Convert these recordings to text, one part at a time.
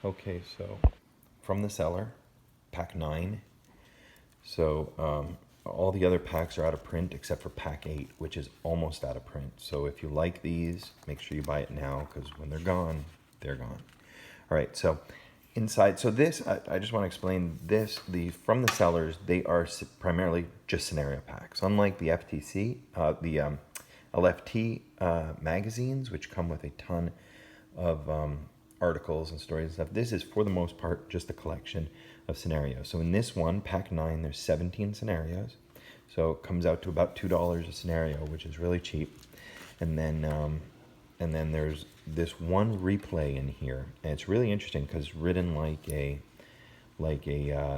Okay, so from the cellar, pack 9. So all the other packs are out of print except for pack 8, which is almost out of print. So if you like these, make sure you buy it now because when they're gone, they're gone. All right, so inside, so this, I just want to explain this, from the sellers, they are primarily just scenario packs. Unlike the FTC, the LFT magazines, which come with a ton of articles and stories and stuff. This is, for the most part, just a collection of scenarios. So in this one, pack 9, there's 17 scenarios. So it comes out to about $2 a scenario, which is really cheap. And then there's this one replay in here, and it's really interesting because it's written like a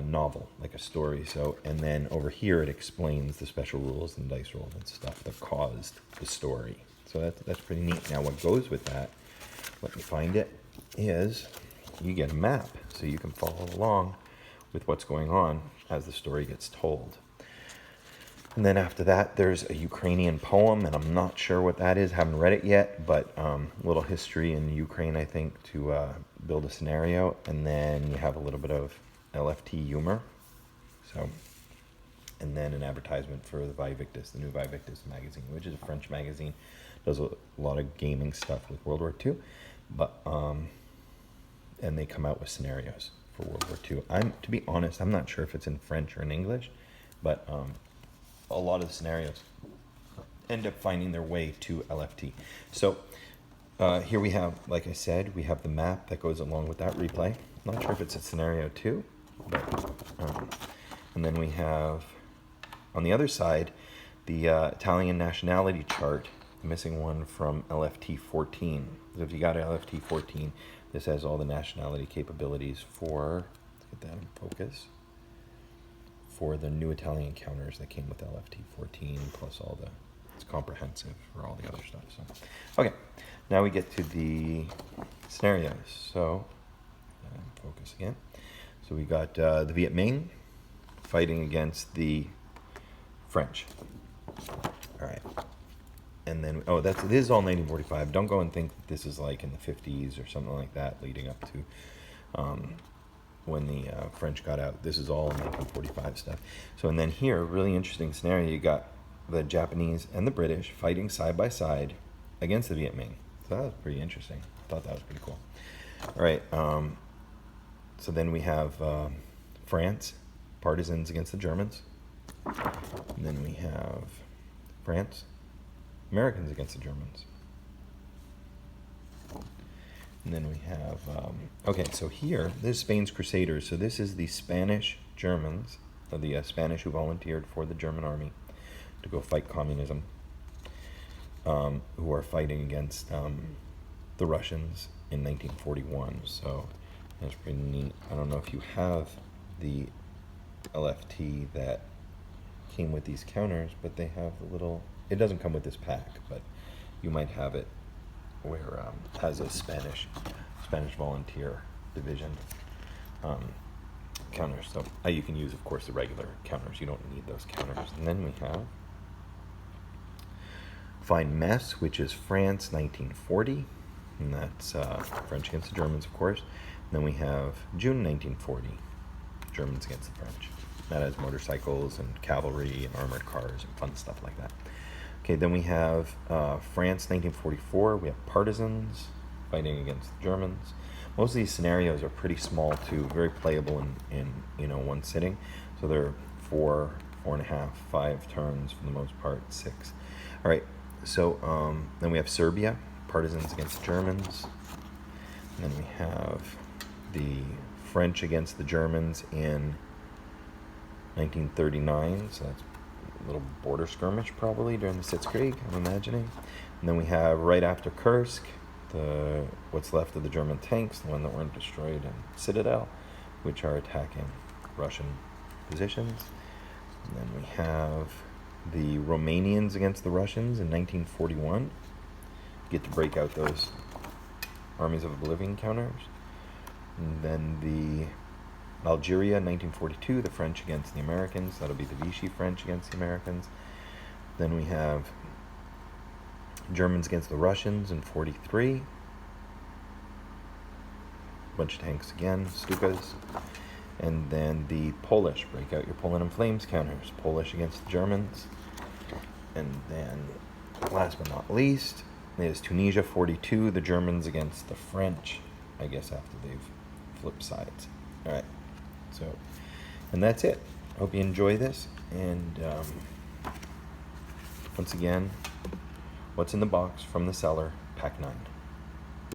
novel, like a story. So, and then over here it explains the special rules and dice rolls and stuff that caused the story. So that's pretty neat. Now, what goes with that, let me find it, is you get a map so you can follow along with what's going on as the story gets told. And then after that, there's a Ukrainian poem, and I'm not sure what that is, haven't read it yet, but a little history in Ukraine, I think, to build a scenario. And then you have a little bit of LFT humor. So, and then an advertisement for the Vivictus, the new Vivictus magazine, which is a French magazine, does a lot of gaming stuff with World War II, but and they come out with scenarios for World War II. To be honest, I'm not sure if it's in French or in English, but a lot of the scenarios end up finding their way to LFT. So here we have, like I said, we have the map that goes along with that replay. I'm not sure if it's a scenario 2, but and then we have on the other side the Italian nationality chart, the missing one from LFT 14. So if you got LFT 14, this has all the nationality capabilities for, let's get that in focus, for the new Italian counters that came with LFT 14, plus all the, it's comprehensive for all the other stuff. So, okay, now we get to the scenarios. So, focus again. So we got the Viet Minh fighting against the French. All right. And then, this is all 1945. Don't go and think that this is like in the 50s or something like that, leading up to when the French got out. This is all 1945 stuff. So, and then here, really interesting scenario, you got the Japanese and the British fighting side by side against the Viet Minh. So that was pretty interesting. I thought that was pretty cool. All right. So then we have France, partisans against the Germans. And then we have France, Americans against the Germans. And then we have, okay, so here, this is Spain's Crusaders. So this is the Spanish Germans, the Spanish who volunteered for the German army to go fight communism, who are fighting against the Russians in 1941. So that's pretty neat. I don't know if you have the LFT that came with these counters, but they have the little, it doesn't come with this pack, but you might have it where it has a Spanish volunteer division counters. So you can use, of course, the regular counters. You don't need those counters. And then we have Fine Mess, which is France 1940, and that's French against the Germans, of course. And then we have June 1940, Germans against the French. That has motorcycles and cavalry and armored cars and fun stuff like that. Okay, then we have France 1944. We have partisans fighting against the Germans. Most of these scenarios are pretty small too, very playable in one sitting. So they're 4.5, 5 turns for the most part, 6. All right, so then we have Serbia, partisans against the Germans. And then we have the French against the Germans in 1939, so that's a little border skirmish probably during the Sitzkrieg, I'm imagining. And then we have right after Kursk, what's left of the German tanks, the one that weren't destroyed, and Citadel, which are attacking Russian positions. And then we have the Romanians against the Russians in 1941. You get to break out those Armies of Oblivion counters. And then the Algeria, 1942, the French against the Americans. That'll be the Vichy French against the Americans. Then we have Germans against the Russians in 43. bunch of tanks again, Stukas. And then the Polish, break out your Poland in Flames counters. Polish against the Germans. And then, last but not least, is Tunisia 42, the Germans against the French, I guess after they've flipped sides. Alright, so, and that's it. Hope you enjoy this. And once again, what's in the box from the seller, pack 9.